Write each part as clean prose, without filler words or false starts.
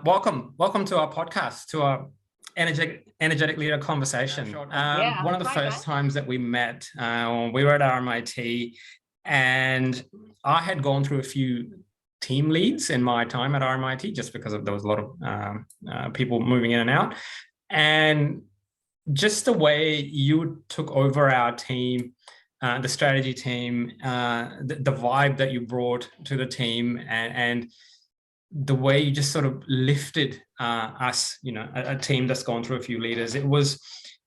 Welcome to our podcast, to our energetic leader conversation. One of the first times that we met, we were at RMIT, and I had gone through a few team leads in my time at RMIT, just because there was a lot of people moving in and out, and just the way you took over our team, the strategy team, the vibe that you brought to the team, and the way you just sort of lifted us, a team that's gone through a few leaders. It was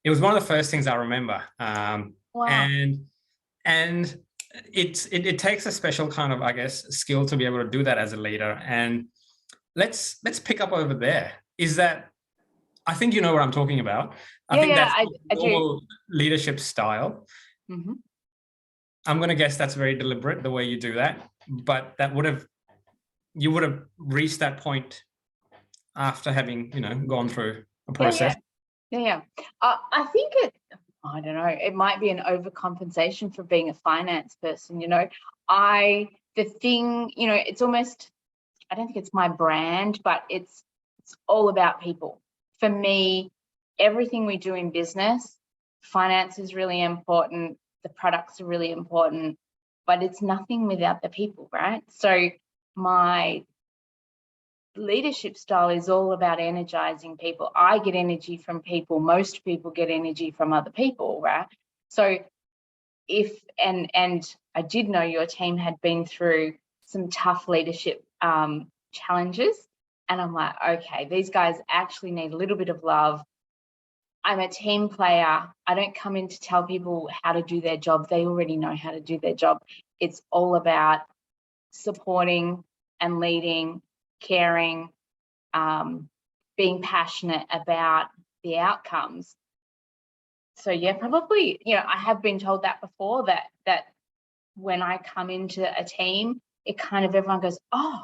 one of the first things I remember. Wow. And it takes a special kind of, I guess, skill to be able to do that as a leader. And let's pick up over there. Is that, I think you know what I'm talking about. I think that's the normal leadership style. Mm-hmm. I'm going to guess that's very deliberate, the way you do that, but you would have reached that point after having, gone through a process. Yeah. I think I don't know, it might be an overcompensation for being a finance person. It's almost, I don't think it's my brand, but it's all about people. For me, everything we do in business, finance is really important. The products are really important, but it's nothing without the people, right? So my leadership style is all about energizing people. I get energy from people. Most people get energy from other people, right? So and I did know your team had been through some tough leadership challenges, and I'm like, okay, these guys actually need a little bit of love. I'm a team player. I don't come in to tell people how to do their job. They already know how to do their job. It's all about supporting and leading, caring, being passionate about the outcomes. So yeah, probably, I have been told that before, that when I come into a team, it kind of, everyone goes, oh,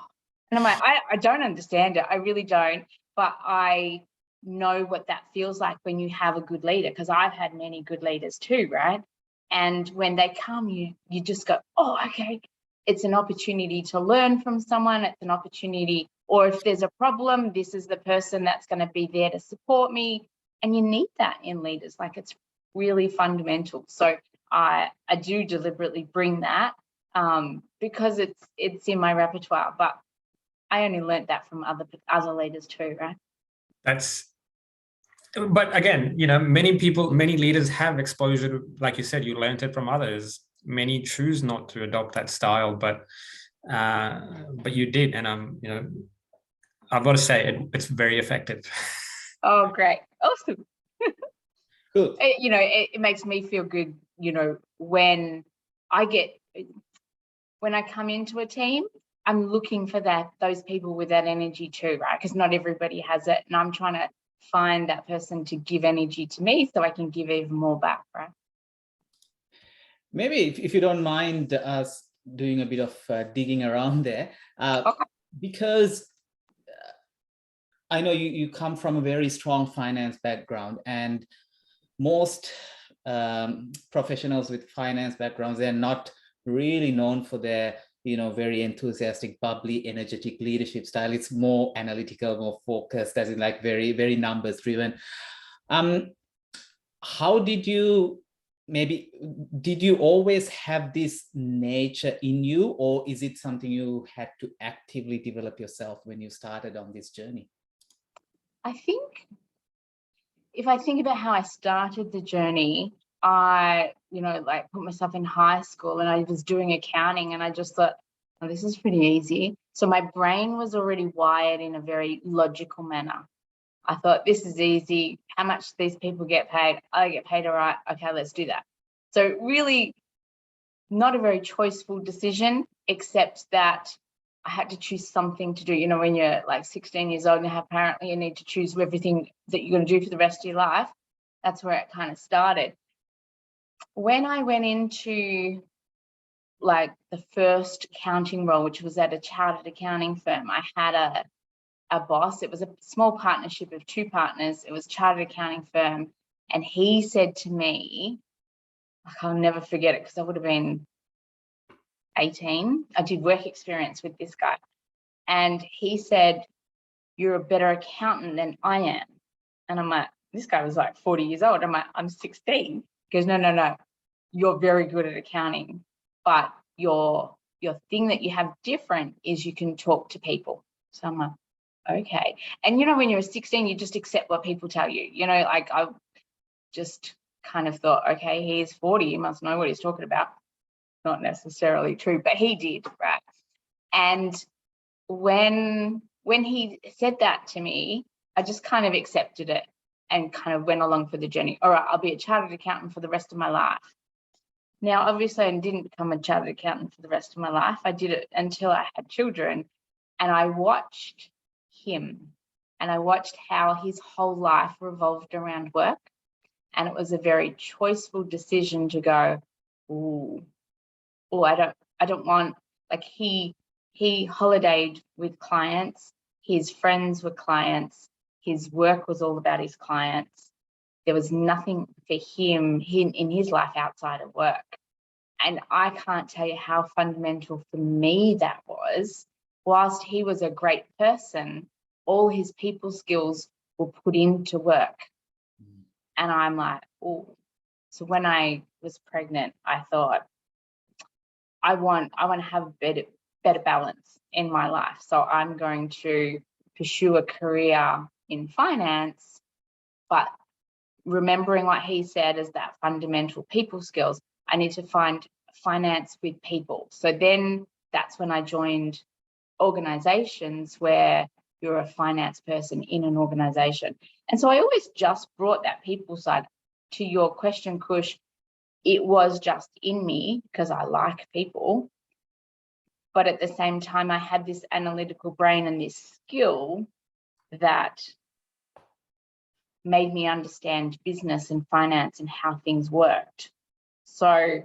and I'm like, I don't understand it. I really don't, but I know what that feels like when you have a good leader, because I've had many good leaders too, right? And when they come, you just go, oh, okay. It's an opportunity to learn from someone. It's an opportunity, or if there's a problem, this is the person that's going to be there to support me. And you need that in leaders. Like, it's really fundamental. So I do deliberately bring that because it's in my repertoire. But I only learned that from other leaders too, right? But again, many leaders have exposure to, like you said, you learned it from others. Many choose not to adopt that style, but you did, and I've got to say it's very effective. Oh, great. Awesome. Cool. It makes me feel good, when I come into a team, I'm looking for those people with that energy too, right? Because not everybody has it, and I'm trying to find that person to give energy to me so I can give even more back, right? Maybe if you don't mind us doing a bit of digging around there, Okay. Because I know you come from a very strong finance background, and most professionals with finance backgrounds, they're not really known for their very enthusiastic, bubbly, energetic leadership style. It's more analytical, more focused, as in like very, very numbers driven. How did you always have this nature in you, or is it something you had to actively develop yourself when you started on this journey? I think if I think about how I started the journey, I, put myself in high school and I was doing accounting, and I just thought, oh, this is pretty easy. So my brain was already wired in a very logical manner. I thought, this is easy. How much do these people get paid? I get paid all right. Okay, let's do that. So really not a very choiceful decision, except that I had to choose something to do. When you're like 16 years old and apparently you need to choose everything that you're going to do for the rest of your life. That's where it kind of started. When I went into like the first accounting role, which was at a chartered accounting firm, I had a boss. It was a small partnership of two partners. It was a chartered accounting firm. And he said to me, I'll never forget it, because I would have been 18. I did work experience with this guy. And he said, you're a better accountant than I am. And I'm like, this guy was like 40 years old. I'm like, I'm 16. He goes, no, you're very good at accounting, but your thing that you have different is you can talk to people. So I'm like, okay. And you know, when you're 16, you just accept what people tell you. You know, like I just kind of thought, okay, he's 40, he must know what he's talking about. Not necessarily true, but he did, right? And when he said that to me, I just kind of accepted it and kind of went along for the journey. All right, I'll be a chartered accountant for the rest of my life. Now, obviously, I didn't become a chartered accountant for the rest of my life. I did it until I had children, and I watched him, and I watched how his whole life revolved around work. And it was a very choiceful decision to go, I don't want, like he holidayed with clients, his friends were clients, his work was all about his clients. There was nothing for him in his life outside of work. And I can't tell you how fundamental for me that was. Whilst he was a great person, all his people skills were put into work. And I'm like, oh. So when I was pregnant, I thought, I want to have a better balance in my life. So I'm going to pursue a career in finance, but remembering what he said as that fundamental people skills, I need to find finance with people. So then that's when I joined organizations where you're a finance person in an organization. And so I always just brought that people side. To your question, Kush, it was just in me because I like people. But at the same time, I had this analytical brain and this skill that made me understand business and finance and how things worked. So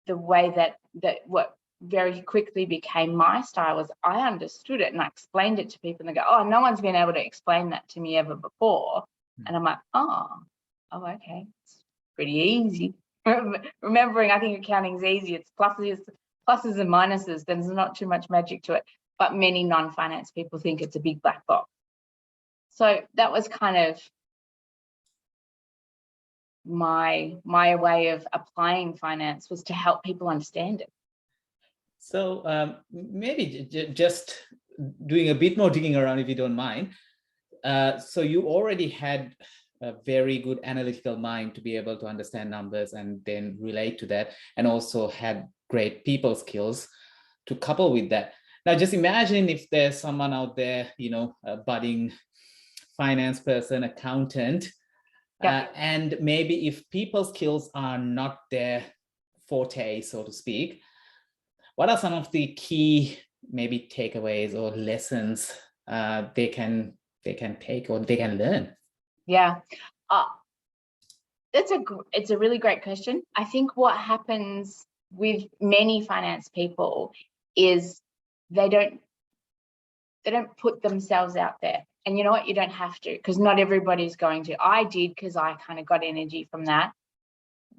the way that what very quickly became my style was I understood it and I explained it to people and they go, oh, no one's been able to explain that to me ever before. And I'm like, oh, okay, it's pretty easy. Remembering, I think accounting's easy. It's pluses and minuses. There's not too much magic to it. But many non-finance people think it's a big black box. So that was kind of my way of applying finance, was to help people understand it. So maybe just doing a bit more digging around, if you don't mind. So you already had a very good analytical mind to be able to understand numbers and then relate to that, and also had great people skills to couple with that. Now, just imagine if there's someone out there, you know, a budding finance person, accountant, and maybe if people skills are not their forte, so to speak, what are some of the key maybe takeaways or lessons they can take or they can learn? Yeah, it's a really great question. I think what happens with many finance people is they don't put themselves out there. And you know what? You don't have to, because not everybody's going to. I did, because I kind of got energy from that.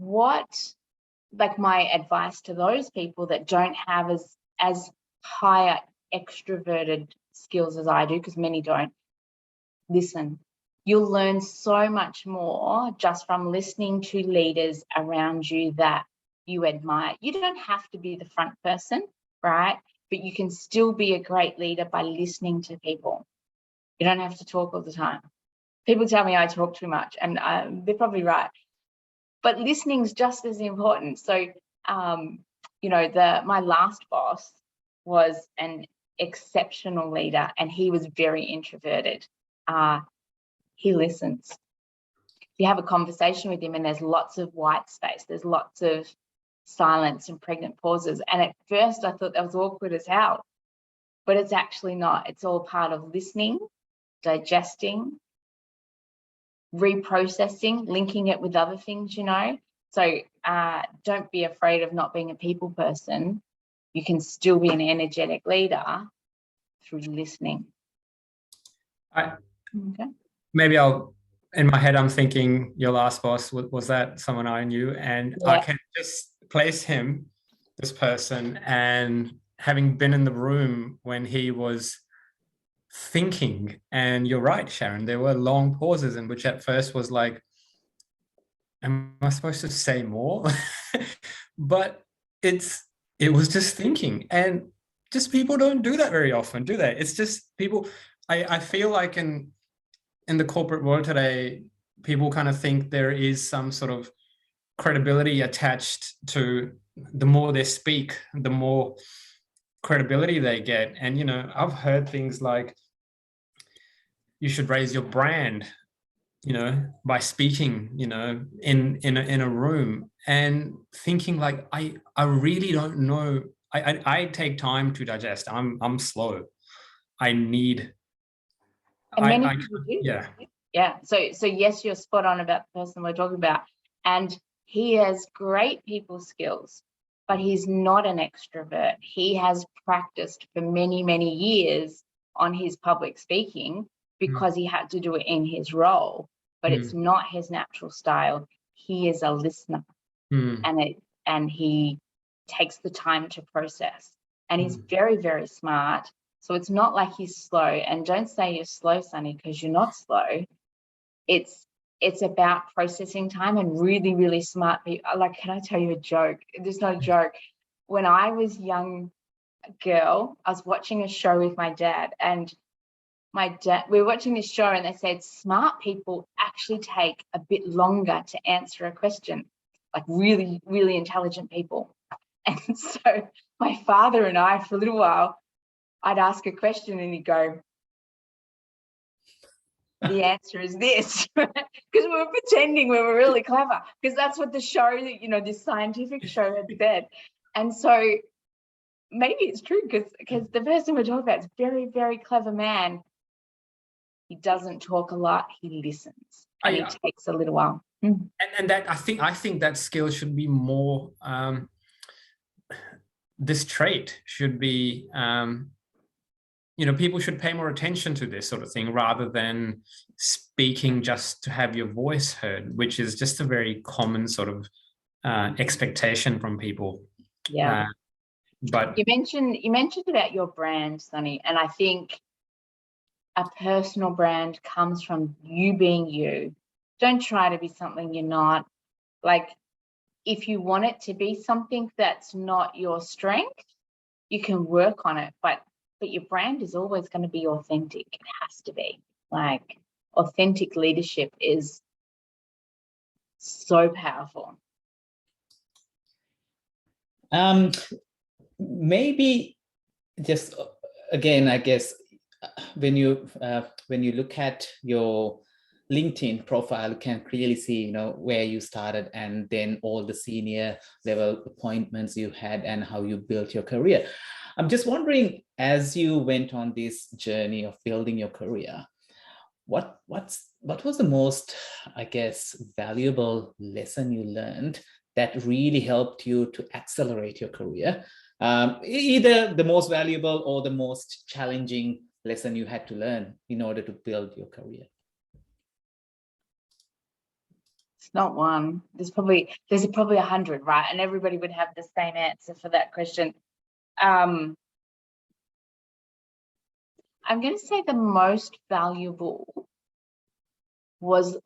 Like my advice to those people that don't have as high extroverted skills as I do, because many don't, listen. You'll learn so much more just from listening to leaders around you that you admire. You don't have to be the front person, right? But you can still be a great leader by listening to people. You don't have to talk all the time. People tell me I talk too much, and they're probably right. But listening is just as important. So, you know, my last boss was an exceptional leader, and he was very introverted. He listens. You have a conversation with him and there's lots of white space, there's lots of silence and pregnant pauses. And at first I thought that was awkward as hell, but it's actually not. It's all part of listening, digesting, reprocessing, linking it with other things, you know. So don't be afraid of not being a people person. You can still be an energetic leader through listening. Okay. Maybe in my head, I'm thinking your last boss, was that someone I knew? And I can just place him, this person, and having been in the room when he was thinking. And you're right, Sharron, there were long pauses in which at first was like, am I supposed to say more? But it was just thinking, and just people don't do that very often, do they? It's just people. I feel like in the corporate world today, people kind of think there is some sort of credibility attached to the more they speak, the more credibility they get. And, you know, I've heard things like, you should raise your brand, you know, by speaking, you know, in a room, and thinking like, I really don't know. I take time to digest. I'm slow. I need. And many people do. Yeah. Yeah. So yes, you're spot on about the person we're talking about. And he has great people skills, but he's not an extrovert. He has practiced for many, many years on his public speaking because he had to do it in his role, but it's not his natural style. He is a listener, and he takes the time to process, and he's very, very smart. So it's not like he's slow. And don't say you're slow, Sunny, because you're not slow. It's about processing time, and really, really smart people. Like, can I tell you a joke? There's not a joke. When I was a young girl, I was watching a show with my dad, and we were watching this show, and they said smart people actually take a bit longer to answer a question, like really, really intelligent people. And so my father and I, for a little while, I'd ask a question and he'd go, the answer is this, because we were pretending we were really clever, because that's what the show, you know, this scientific show had said. And so maybe it's true, because the person we're talking about is a very, very clever man. He doesn't talk a lot, he listens, and it takes a little while. And that I think that skill should be more, this trait should be, you know, people should pay more attention to this sort of thing rather than speaking just to have your voice heard, which is just a very common sort of expectation from people. Yeah. But you mentioned about your brand, Sunny, and I think a personal brand comes from you being you. Don't try to be something you're not. Like, if you want it to be something that's not your strength, you can work on it, but your brand is always going to be authentic. It has to be. Like, authentic leadership is so powerful. Maybe just again, I guess when you look at your LinkedIn profile, you can clearly see, you know, where you started and then all the senior level appointments you had and how you built your career. I'm just wondering, as you went on this journey of building your career, what was the most, I guess, valuable lesson you learned that really helped you to accelerate your career? Either the most valuable or the most challenging lesson you had to learn in order to build your career? It's not one. There's probably 100, right? And everybody would have the same answer for that question. I'm going to say the most valuable was,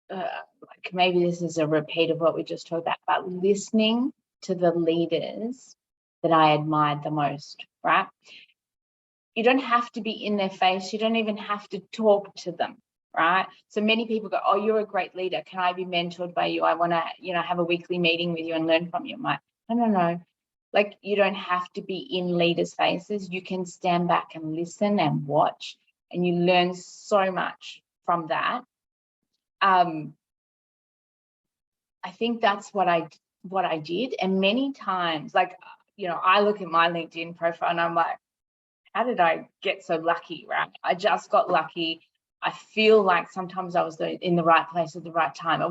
like, maybe this is a repeat of what we just talked about, but listening to the leaders that I admired the most, right? You don't have to be in their face. You don't even have to talk to them, right? So many people go, oh, you're a great leader. Can I be mentored by you? I want to, you know, have a weekly meeting with you and learn from you. I'm like, no. Like, you don't have to be in leaders' faces. You can stand back and listen and watch, and you learn so much from that. I think that's what I did. And many times, like, you know, I look at my LinkedIn profile and I'm like, how did I get so lucky, right? I just got lucky. I feel like sometimes I was in the right place at the right time.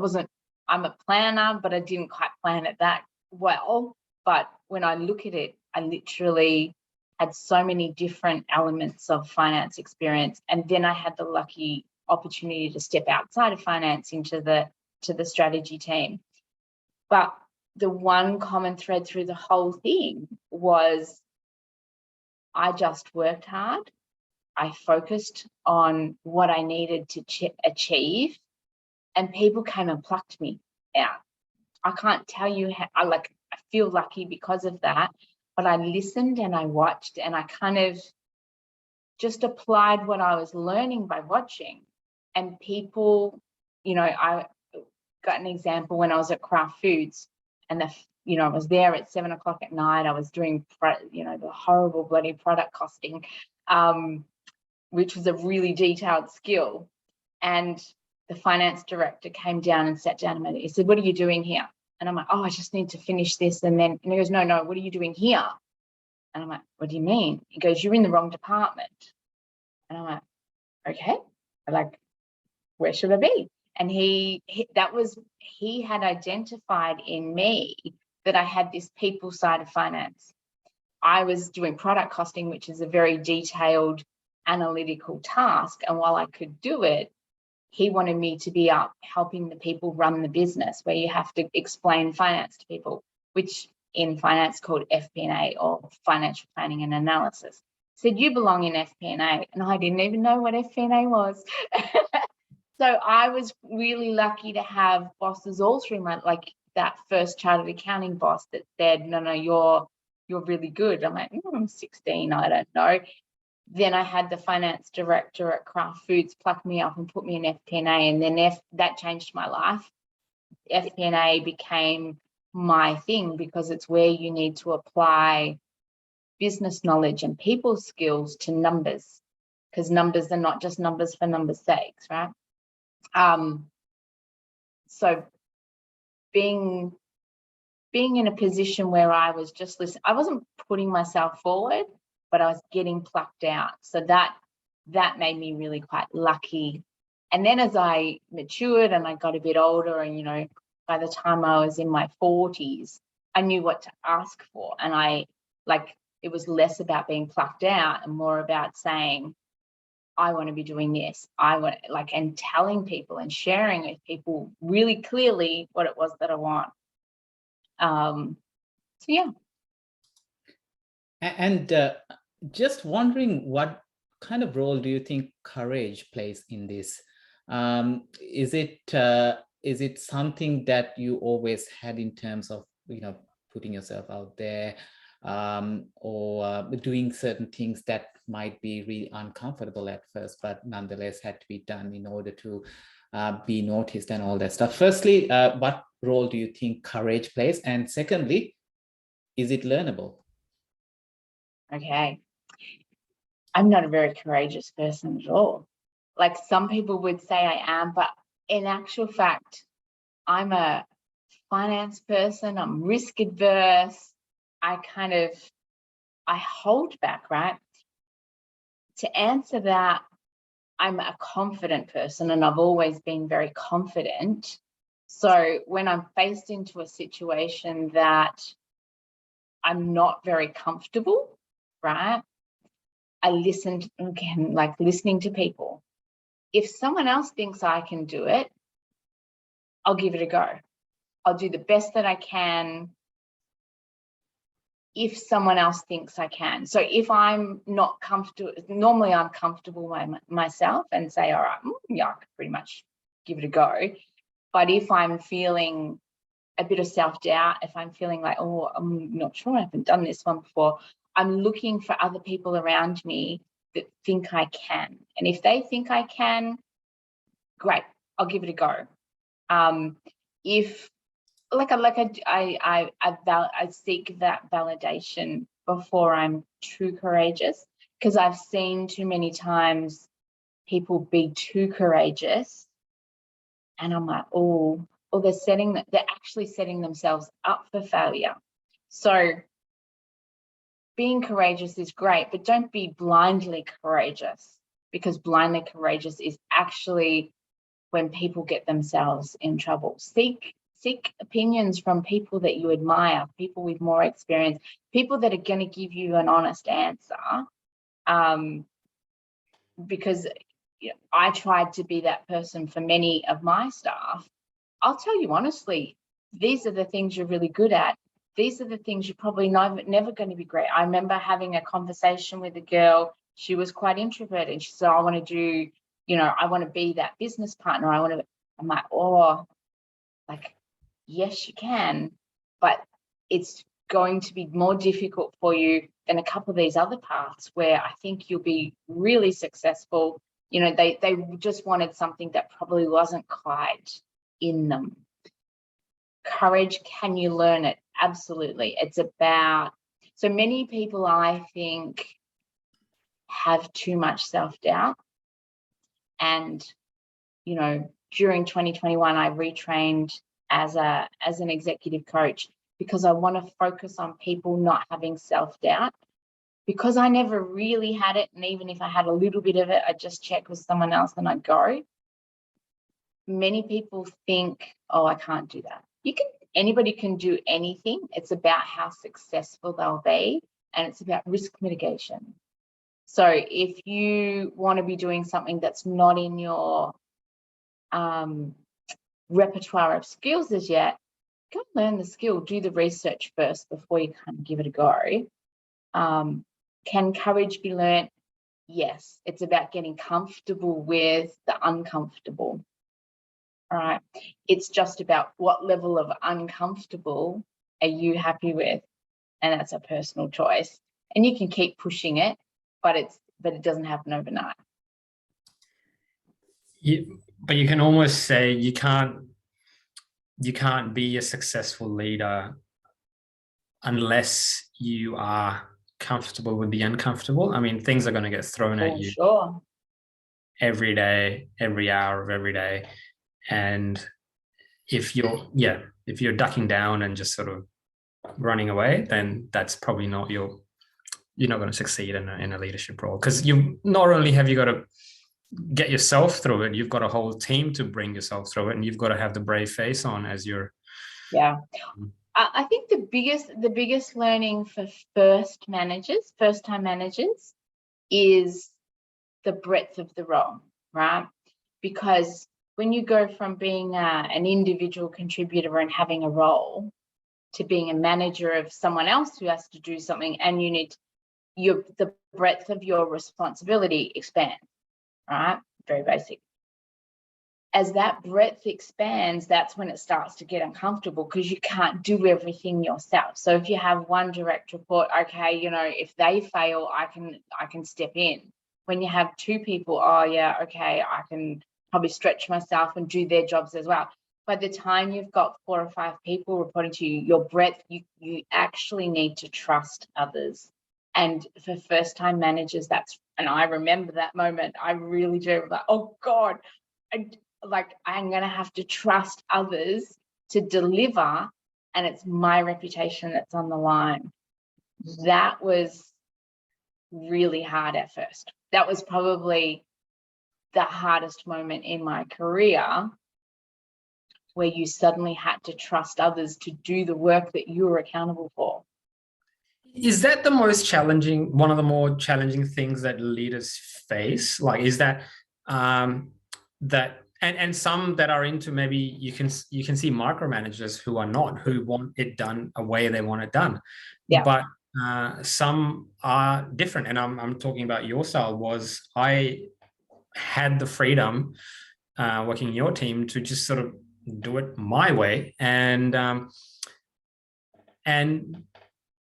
I'm a planner, but I didn't quite plan it that well. But when I look at it, I literally had so many different elements of finance experience. And then I had the lucky opportunity to step outside of finance into the strategy team. But the one common thread through the whole thing was I just worked hard. I focused on what I needed to achieve, and people came and plucked me out. I can't tell you how, I feel lucky because of that, but I listened and I watched, and I kind of just applied what I was learning by watching. And people, I got an example when I was at Kraft Foods, and I was there at 7 o'clock at night. I was doing, the horrible bloody product costing, which was a really detailed skill. And the finance director came down and sat down and he said, "What are you doing here?" And I'm like, "Oh, I just need to finish this." And he goes, No, what are you doing here? And I'm like, "What do you mean?" He goes, "You're in the wrong department." And I'm like, "Okay." Where should I be? And he had identified in me that I had this people side of finance. I was doing product costing, which is a very detailed analytical task. And while I could do it, he wanted me to be up helping the people run the business, where you have to explain finance to people, which in finance called FP&A, or financial planning and analysis. He said, "You belong in FP&A." And I didn't even know what FP&A was. So I was really lucky to have bosses all through that first chartered accounting boss that said, "No, you're really good." I'm like, "I'm 16, I don't know." Then I had the finance director at Kraft Foods pluck me up and put me in FP&A, and then that changed my life. FP&A became my thing because it's where you need to apply business knowledge and people skills to numbers, because numbers are not just numbers for numbers' sakes, right? So being in a position where I was just listening, I wasn't putting myself forward, but I was getting plucked out. So that made me really quite lucky. And then as I matured and I got a bit older, and by the time I was in my 40s, I knew what to ask for. And it was less about being plucked out and more about saying, I want to be doing this. And telling people and sharing with people really clearly what it was that I want. So yeah. And just wondering, what kind of role do you think courage plays in this? Is it something that you always had in terms of putting yourself out there, or doing certain things that might be really uncomfortable at first, but nonetheless had to be done in order to be noticed and all that stuff? Firstly, what role do you think courage plays? And secondly, is it learnable? Okay. I'm not a very courageous person at all. Some people would say I am, but in actual fact, I'm a finance person. I'm risk adverse. I hold back, right? To answer that, I'm a confident person, and I've always been very confident. So when I'm faced into a situation that I'm not very comfortable, right, I listened again, listening to people. If someone else thinks I can do it, I'll give it a go. I'll do the best that I can if someone else thinks I can. So if I'm not comfortable, normally I'm comfortable myself and say, all right, yeah, I could pretty much give it a go. But if I'm feeling a bit of self-doubt, if I'm feeling like, oh, I'm not sure, I haven't done this one before, I'm looking for other people around me that think I can. And if they think I can, great, I'll give it a go. If I seek that validation before I'm too courageous, because I've seen too many times people be too courageous, and I'm like, oh, they're actually setting themselves up for failure. So being courageous is great, but don't be blindly courageous, because blindly courageous is actually when people get themselves in trouble. Seek opinions from people that you admire, people with more experience, people that are going to give you an honest answer. Because I tried to be that person for many of my staff. I'll tell you honestly, these are the things you're really good at. These are the things you're probably never going to be great. I remember having a conversation with a girl. she was quite introverted. She said, I want to do, I want to be that business partner. I'm like, oh, like, yes, you can, but it's going to be more difficult for you than a couple of these other paths where I think you'll be really successful. They just wanted something that probably wasn't quite in them. Courage, can you learn it? Absolutely. It's about, so many people, I think, have too much self-doubt. And, during 2021, I retrained as an executive coach because I want to focus on people not having self-doubt, because I never really had it. And even if I had a little bit of it, I'd just check with someone else and I'd go. Many people think, oh, I can't do that. Anybody can do anything. It's about how successful they'll be, and it's about risk mitigation. So if you want to be doing something that's not in your repertoire of skills as yet, go learn the skill, do the research first before you kind of give it a go. Can courage be learnt? Yes, it's about getting comfortable with the uncomfortable. All right, it's just about what level of uncomfortable are you happy with, and that's a personal choice. And you can keep pushing it, but it doesn't happen overnight. But you can almost say you can't be a successful leader unless you are comfortable with the uncomfortable. I mean, things are going to get thrown at you every day, every hour of every day. And if you're ducking down and just sort of running away, then that's probably you're not going to succeed in a leadership role, because you not only have you got to get yourself through it, you've got a whole team to bring yourself through it, and you've got to have the brave face on as you're. Yeah. I think the biggest learning for first-time managers is the breadth of the role, right? Because when you go from being an individual contributor and having a role to being a manager of someone else who has to do something, and you need the breadth of your responsibility expands, right? Very basic. As that breadth expands, that's when it starts to get uncomfortable, because you can't do everything yourself. So if you have one direct report, okay, if they fail, I can step in. When you have two people, oh yeah, okay, I can probably stretch myself and do their jobs as well. By the time you've got 4 or 5 people reporting to you, your breadth, you actually need to trust others. And for first-time managers, and I remember that moment. I really do. Like, oh God, I'm going to have to trust others to deliver, and it's my reputation that's on the line. That was really hard at first. That was probably the hardest moment in my career, where you suddenly had to trust others to do the work that you were accountable for. Is that one of the more challenging things that leaders face? Like, is that and some that are into, maybe you can see micromanagers who want it done a way they want it done. Yeah. But some are different, and I'm talking about your style. Was I had the freedom working in your team to just sort of do it my way, and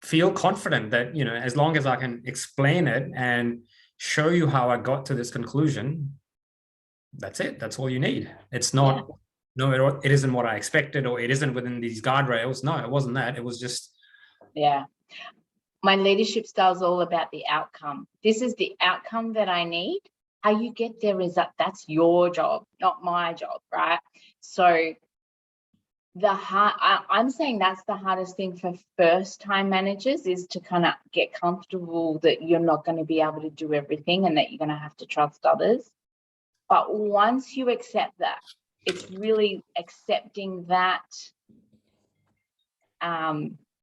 feel confident that, as long as I can explain it and show you how I got to this conclusion, that's it. That's all you need. It's not, it isn't what I expected, or it isn't within these guardrails. No, it wasn't that. It was just. Yeah. My leadership style is all about the outcome. This is the outcome that I need. How you get there that's your job, not my job, right? So I'm saying that's the hardest thing for first-time managers, is to kind of get comfortable that you're not going to be able to do everything, and that you're going to have to trust others. But once you accept that, it's really accepting that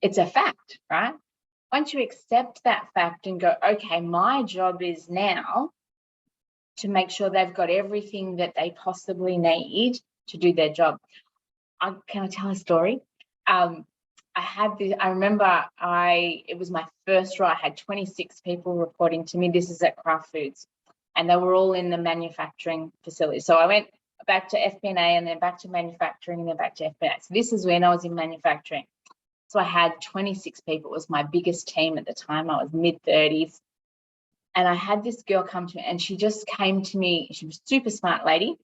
it's a fact, right? Once you accept that fact and go, okay, my job is now to make sure they've got everything that they possibly need to do their job. Can I tell a story? I I remember it was my first role. I had 26 people reporting to me. This is at Kraft Foods, and they were all in the manufacturing facility. So I went back to FP&A and then back to manufacturing and then back to FP&A. So this is when I was in manufacturing. So I had 26 people. It was my biggest team at the time. I was mid-30s. And I had this girl come to me, and she just came to me. She was a super smart lady.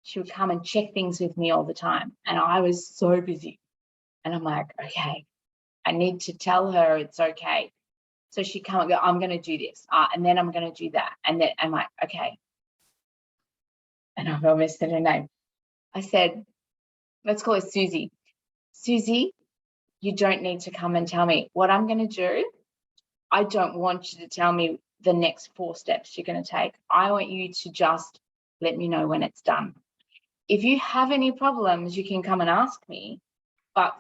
She would come and check things with me all the time. And I was so busy. And I'm like, okay, I need to tell her it's okay. So she'd come and go, I'm going to do this. And then I'm going to do that. And then I'm like, okay. And I've almost said her name. I said, let's call her Susie. Susie, you don't need to come and tell me what I'm going to do. I don't want you to tell me the next 4 steps you're going to take. I want you to just let me know when it's done. If you have any problems, you can come and ask me, but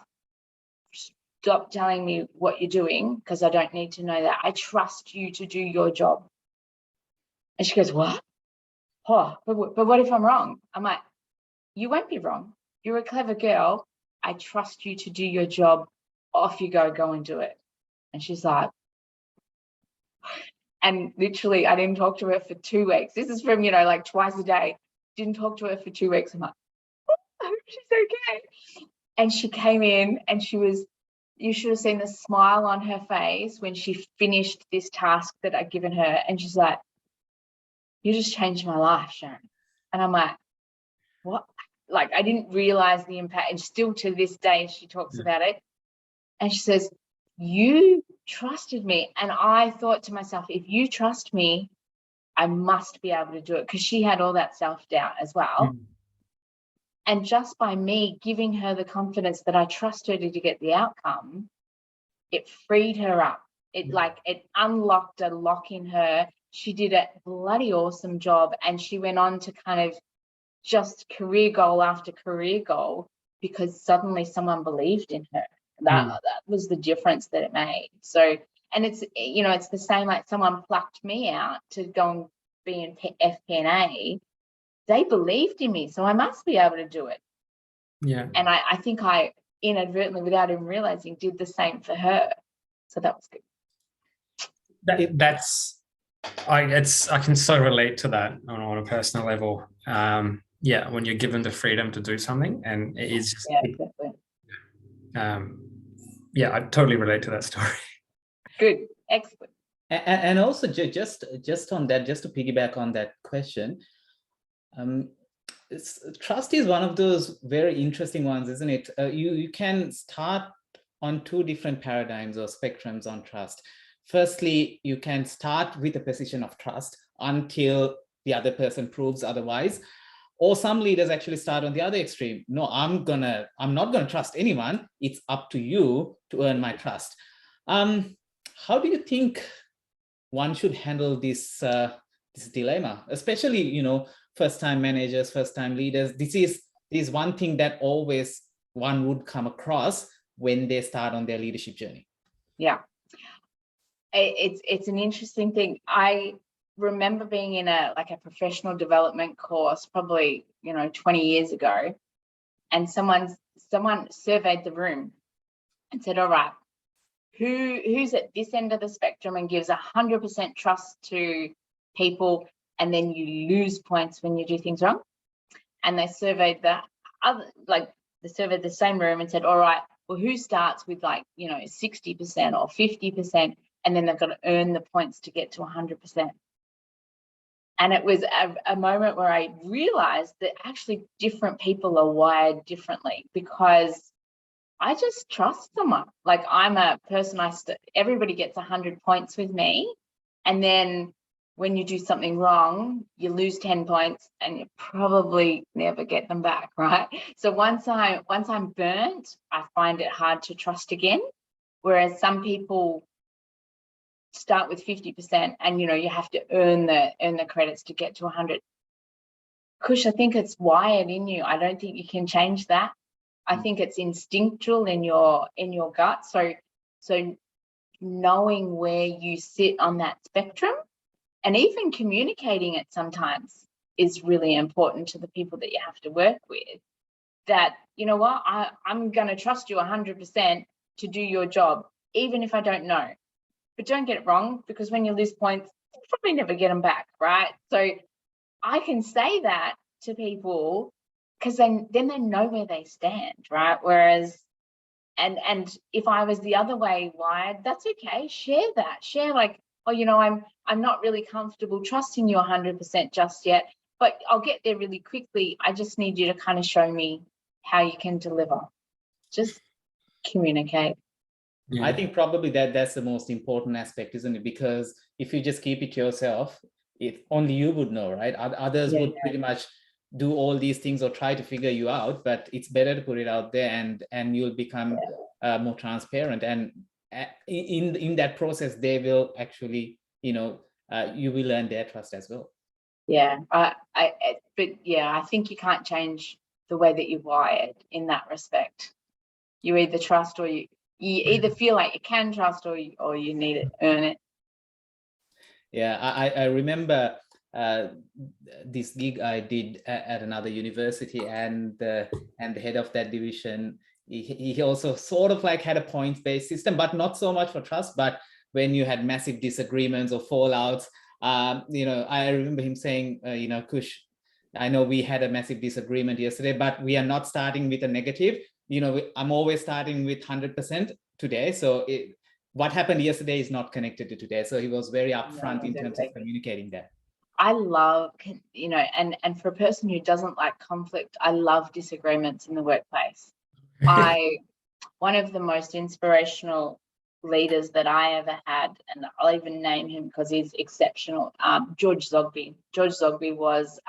stop telling me what you're doing, because I don't need to know that. I trust you to do your job. And she goes, what? Oh, but what if I'm wrong? I'm like, you won't be wrong. You're a clever girl. I trust you to do your job. Off you go and do it. And she's like, and literally I didn't talk to her for 2 weeks. This is from, like twice a day. Didn't talk to her for 2 weeks. I'm like, oh, I hope she's okay. And she came in and you should have seen the smile on her face when she finished this task that I'd given her. And she's like, you just changed my life, Sharron. And I'm like, what? Like, I didn't realize the impact. And still to this day, she talks about it. And she says, you trusted me. And I thought to myself, if you trust me, I must be able to do it, because she had all that self-doubt as well. And just by me giving her the confidence that I trust her to get the outcome, it freed her up. It unlocked a lock in her. She did a bloody awesome job. And she went on to kind of just career goal after career goal, because suddenly someone believed in her. That was the difference that it made. So, and it's, it's the same, like someone plucked me out to go and be in FP&A. They believed in me, so I must be able to do it. Yeah. And I think I inadvertently, without even realizing, did the same for her. So that was good. I can so relate to that on a personal level. When you're given the freedom to do something, and it is just, exactly. I totally relate to that story. Good, excellent. And also just on that, just to piggyback on that question, trust is one of those very interesting ones, isn't it? You can start on 2 different paradigms or spectrums on trust. Firstly, you can start with a position of trust until the other person proves otherwise. Or some leaders actually start on the other extreme. No, I'm not gonna trust anyone. It's up to you to earn my trust. How do you think one should handle this dilemma, especially first-time managers, first-time leaders? This is one thing that always one would come across when they start on their leadership journey. Yeah, it's an interesting thing. I remember being in a professional development course probably 20 years ago, and someone surveyed the room and said, all right, who's at this end of the spectrum and gives 100% trust to people, and then you lose points when you do things wrong? And they surveyed the same room and said, all right, well, who starts with 60% or 50%, and then they've got to earn the points to get to 100%. And it was a moment where I realized that actually different people are wired differently, because I just trust someone. Like, I'm a person, everybody gets 100 points with me. And then when you do something wrong, you lose 10 points and you probably never get them back, right? So once I'm burnt, I find it hard to trust again. Whereas some people start with 50% and you have to earn the credits to get to 100. Kush, I think it's wired in you. I don't think you can change that. I think it's instinctual in your gut. So knowing where you sit on that spectrum, and even communicating it sometimes, is really important to the people that you have to work with. That, I'm going to trust you 100%. to do your job, even if I don't know. But don't get it wrong, because when you lose points, you'll probably never get them back, right? So I can say that to people because then they know where they stand, right? Whereas, and if I was the other way wired, that's okay. Share that. Share like, oh, you know, I'm not really comfortable trusting you 100% just yet, but I'll get there really quickly. I just need you to kind of show me how you can deliver. Just communicate. Yeah. I think probably that's the most important aspect, isn't it? Because if you just keep it to yourself, if only you would know, right? Others would pretty much do all these things or try to figure you out, but it's better to put it out there, and you'll become more transparent. And in that process, they will actually, you know, you will earn their trust as well. Yeah, but yeah, I think you can't change the way that you're wired in that respect. You either trust or you either feel like you can trust or you need to earn it. Yeah, I remember this gig I did at another university, and the head of that division, he also sort of like had a points-based system, but not so much for trust. But when you had massive disagreements or fallouts, you know, I remember him saying, you know, Kush, I know we had a massive disagreement yesterday, but we are not starting with a negative. You know, I'm always starting with 100% today. So what happened yesterday is not connected to today. So he was very upfront in terms of communicating that. I love, you know, and for a person who doesn't like conflict, I love disagreements in the workplace. One of the most inspirational leaders that I ever had, and I'll even name him because he's exceptional, George Zogby. George Zogby was,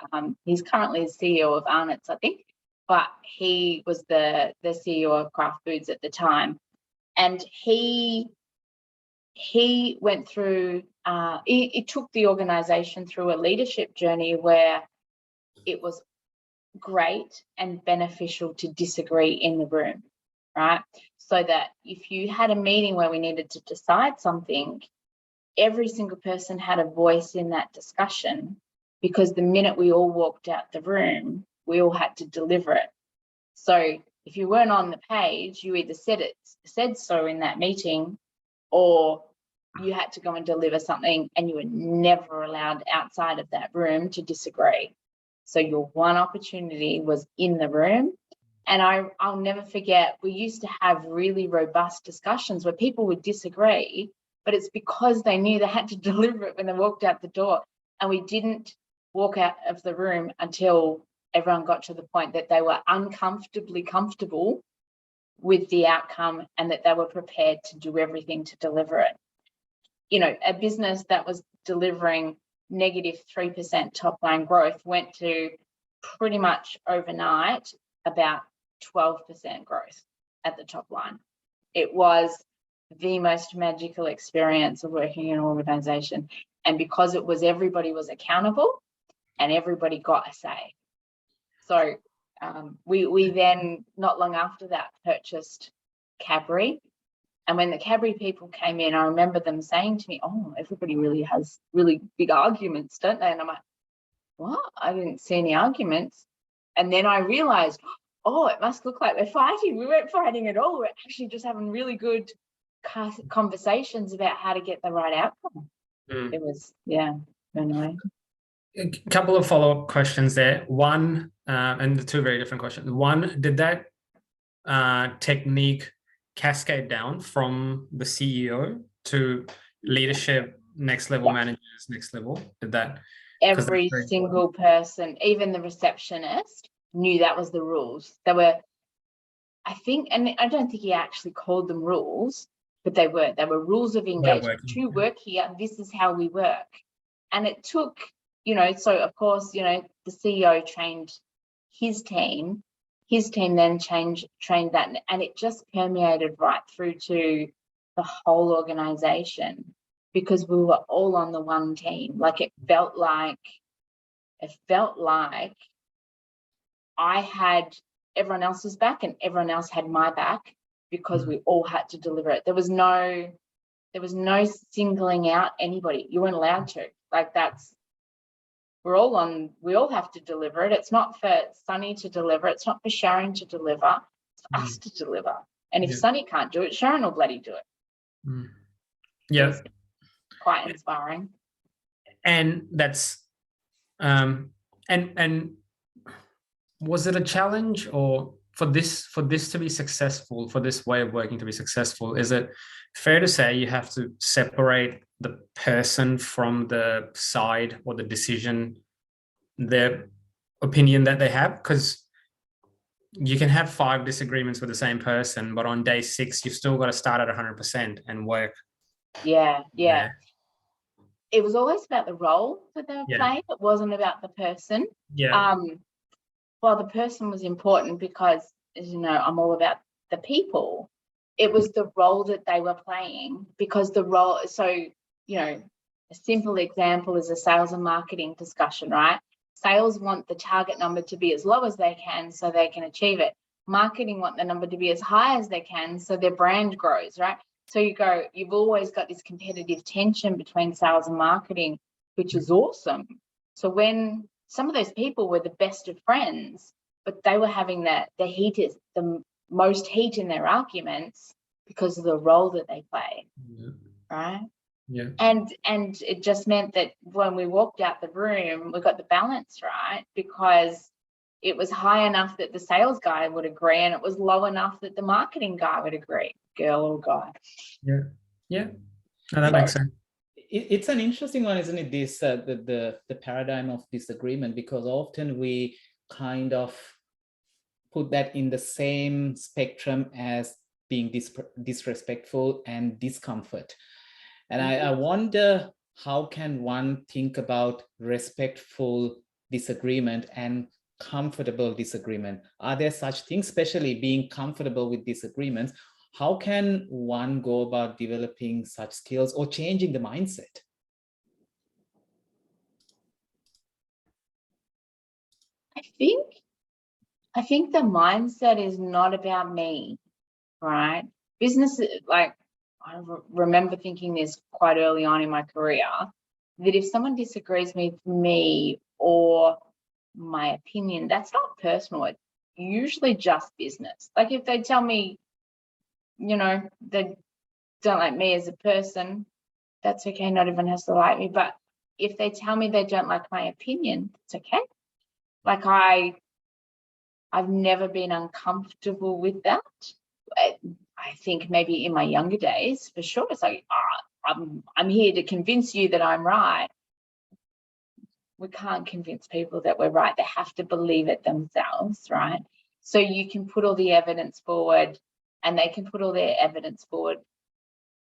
he's currently the CEO of Arnott's, I think, but he was the CEO of Kraft Foods at the time. And he went through, it took the organization through a leadership journey where it was great and beneficial to disagree in the room, right? So that if you had a meeting where we needed to decide something, every single person had a voice in that discussion, because the minute we all walked out the room, we all had to deliver it. So if you weren't on the page, you either said so in that meeting, or you had to go and deliver something, and you were never allowed outside of that room to disagree. So your one opportunity was in the room. And I'll never forget, we used to have really robust discussions where people would disagree, but it's because they knew they had to deliver it when they walked out the door. And we didn't walk out of the room until everyone got to the point that they were uncomfortably comfortable with the outcome and that they were prepared to do everything to deliver it. You know, a business that was delivering -3% top line growth went to pretty much overnight about 12% growth at the top line. It was the most magical experience of working in an organization. And because it was, everybody was accountable and everybody got a say. So we then, not long after that, purchased Cadbury. And when the Cadbury people came in, I remember them saying to me, oh, everybody really has really big arguments, don't they? And I'm like, what? I didn't see any arguments. And then I realized, oh, it must look like we're fighting. We weren't fighting at all. We're actually just having really good conversations about how to get the right outcome. It was, yeah, anyway. A couple of follow-up questions there. One, and the two very different questions. One, did that technique cascade down from the CEO to leadership, next level managers, next level? Did that? Every single person, even the receptionist, knew that was the rules. They were, I think, and I don't think he actually called them rules, but they were rules of engagement. To work here, this is how we work. And it took, you know, so of course, you know, the CEO trained his team then trained that, and it just permeated right through to the whole organization, because we were all on the one team. Like it felt like I had everyone else's back and everyone else had my back, because we all had to deliver it. There was no singling out anybody. You weren't allowed to. Like we all have to deliver it. It's not for Sunny to deliver. It's not for Sharron to deliver. It's for us to deliver. And if Sonny can't do it, Sharron will bloody do it. Yeah. It's quite inspiring. And that's and was it a challenge, or for this to be successful, for this way of working to be successful, is it fair to say you have to separate the person from the side or the decision, their opinion that they have? Because you can have 5 disagreements with the same person, but on day 6 you've still got to start at 100% and work. Yeah. It was always about the role that they were playing. It wasn't about the person. Well, the person was important because, as you know, I'm all about the people. It was the role that they were playing, because the role, so, you know, a simple example is a sales and marketing discussion, right? Sales want the target number to be as low as they can so they can achieve it. Marketing want the number to be as high as they can so their brand grows, right? So you've always got this competitive tension between sales and marketing, which is awesome. So when some of those people were the best of friends, but they were having the most heat in their arguments because of the role that they play, right? Yeah. And it just meant that when we walked out the room, we got the balance right, because it was high enough that the sales guy would agree, and it was low enough that the marketing guy would agree, girl or guy. Yeah. No, that makes sense. It's an interesting one, isn't it? This the paradigm of disagreement, because often we kind of put that in the same spectrum as being disrespectful and discomfort. And I wonder, how can one think about respectful disagreement and comfortable disagreement? Are there such things, especially being comfortable with disagreements? How can one go about developing such skills or changing the mindset? I think the mindset is not about me, right? Business, like, I remember thinking this quite early on in my career, that if someone disagrees with me or my opinion, that's not personal. It's usually just business. Like if they tell me, you know, they don't like me as a person, that's okay. Not everyone has to like me. But if they tell me they don't like my opinion, it's okay. Like I've never been uncomfortable with that. I think maybe in my younger days, for sure, it's like, I'm here to convince you that I'm right. We can't convince people that we're right. They have to believe it themselves, right? So you can put all the evidence forward, and they can put all their evidence forward.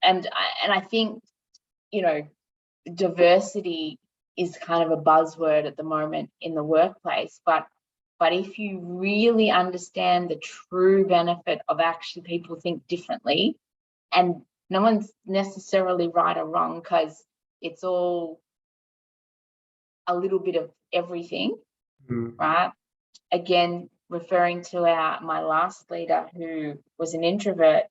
And I think, you know, diversity is kind of a buzzword at the moment in the workplace, but if you really understand the true benefit of actually people think differently, and no one's necessarily right or wrong, because it's all a little bit of everything, right? Again, referring to my last leader, who was an introvert,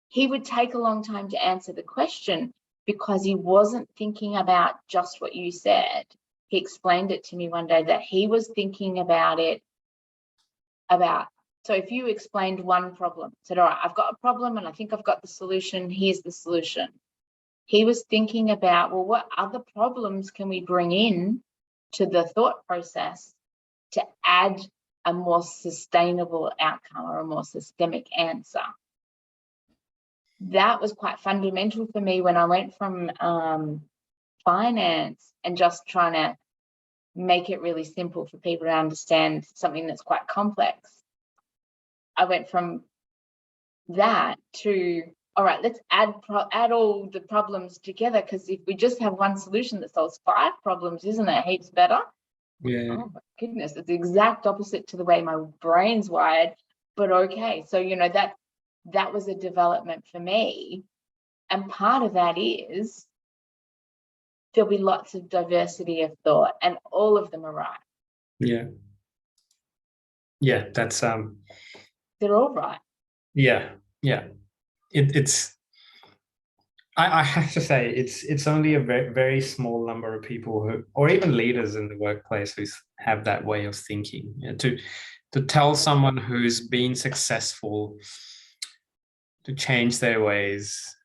he would take a long time to answer the question because he wasn't thinking about just what you said. He explained it to me one day that he was thinking about it, so if you explained one problem, said, all right, I've got a problem and I think I've got the solution, here's the solution. He was thinking about, well, what other problems can we bring in to the thought process to add a more sustainable outcome or a more systemic answer? That was quite fundamental for me when I went from finance and just trying to make it really simple for people to understand something that's quite complex. I went from that to, all right, let's add all the problems together, because if we just have one solution that solves 5 problems, isn't it heaps better? Yeah. Oh my goodness, it's the exact opposite to the way my brain's wired, but okay. So, you know, that was a development for me. And part of that is there'll be lots of diversity of thought, and all of them are right. Yeah, that's they're all right. Yeah. It's I have to say it's only a very, very small number of people who, or even leaders in the workplace, who have that way of thinking. To tell someone who's been successful to change their ways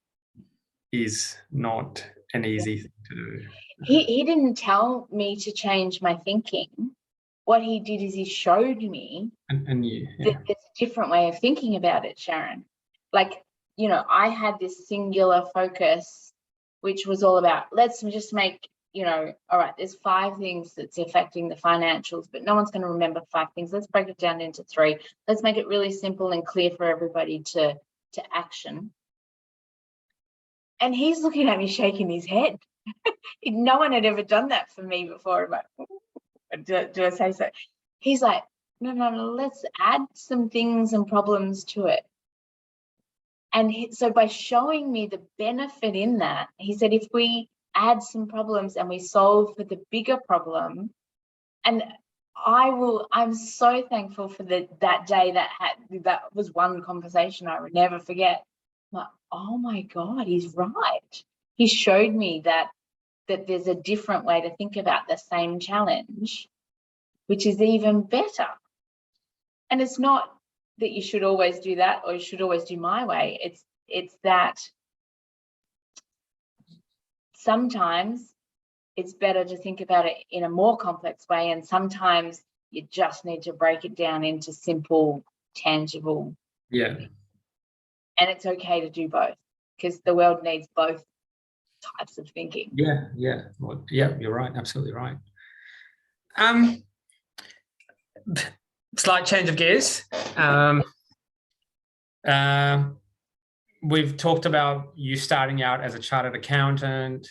is not an easy thing to do. He didn't tell me to change my thinking. What he did is he showed me that there's a different way of thinking about it, Sharron. Like, you know, I had this singular focus, which was all about, let's just make, you know, all right, there's 5 things that's affecting the financials, but no one's going to remember 5 things. Let's break it down into 3. Let's make it really simple and clear for everybody to action. And he's looking at me shaking his head. No one had ever done that for me before. I'm like, do I say so? He's like, no, let's add some things and problems to it. And so by showing me the benefit in that, he said, if we add some problems and we solve for the bigger problem, and I'm so thankful for that day that was one conversation I would never forget. I'm like, oh my God, he's right. He showed me that there's a different way to think about the same challenge, which is even better. And it's not that you should always do that or you should always do my way. It's that sometimes it's better to think about it in a more complex way, and sometimes you just need to break it down into simple, tangible. Yeah. And it's okay to do both, because the world needs both types of thinking. Yeah. Well, yeah, you're right. Absolutely right. Slight change of gears. We've talked about you starting out as a chartered accountant,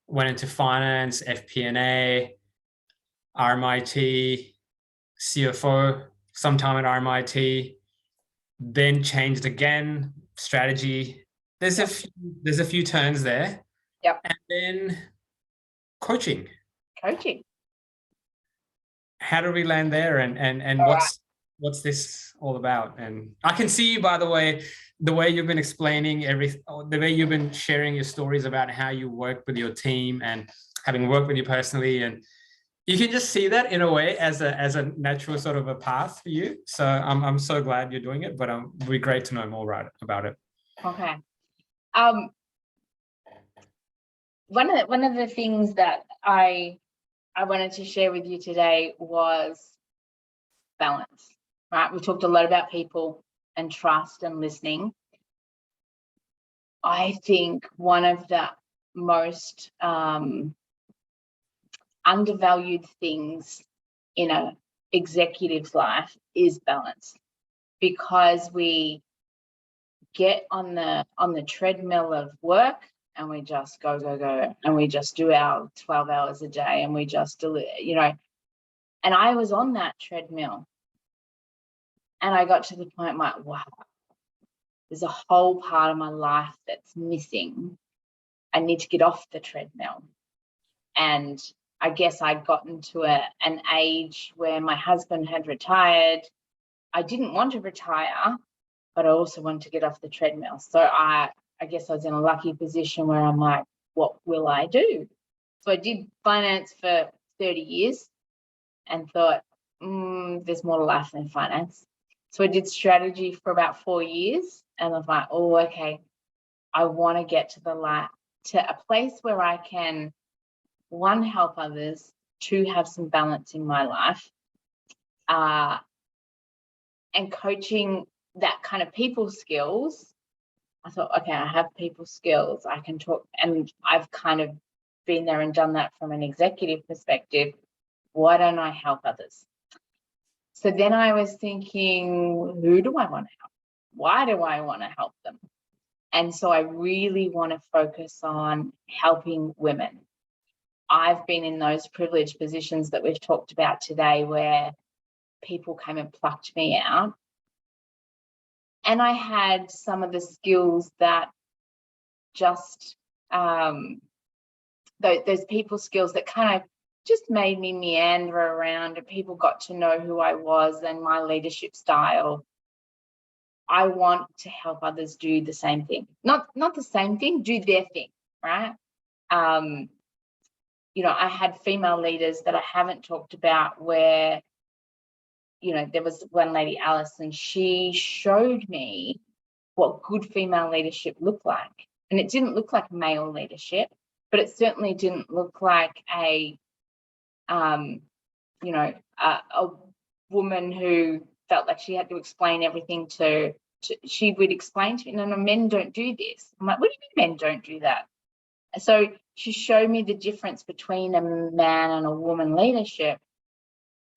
went into finance, FP&A, RMIT, CFO, sometime at RMIT, then changed again, strategy. There's a few turns there. Yep. And then coaching. How do we land there, and what's this all about? And I can see you, by the way you've been explaining the way you've been sharing your stories about how you work with your team and having worked with you personally, and you can just see that in a way as a natural sort of a path for you. So I'm so glad you're doing it, but it'd be great to know more about it. Okay. One of the things that I wanted to share with you today was balance, right? We talked a lot about people and trust and listening. I think one of the most undervalued things in an executive's life is balance, because we get on the treadmill of work and we just go, and we just do our 12 hours a day, and we just do it, you know. And I was on that treadmill, and I got to the point like, wow, there's a whole part of my life that's missing. I need to get off the treadmill. And I guess I'd gotten to an age where my husband had retired. I didn't want to retire, but I also wanted to get off the treadmill. So I guess I was in a lucky position where I'm like, what will I do? So I did finance for 30 years and thought, there's more to life than finance. So I did strategy for about 4 years, and I was like, oh, okay, I want to get to a place where I can, 1, help others, 2, have some balance in my life. And coaching that kind of people skills, I thought, okay, I have people skills, I can talk, and I've kind of been there and done that from an executive perspective. Why don't I help others? So then I was thinking, who do I want to help? Why do I want to help them? And so I really want to focus on helping women. I've been in those privileged positions that we've talked about today, where people came and plucked me out. And I had some of the skills that just, those people skills that kind of just made me meander around, and people got to know who I was and my leadership style. I want to help others do the same thing. Not the same thing, do their thing, right? You know, I had female leaders that I haven't talked about where, you know, there was one lady, Alice, and she showed me what good female leadership looked like. And it didn't look like male leadership, but it certainly didn't look like a woman who felt like she had to explain everything to she would explain to me, no, men don't do this. I'm like, what do you mean men don't do that? So she showed me the difference between a man and a woman leadership,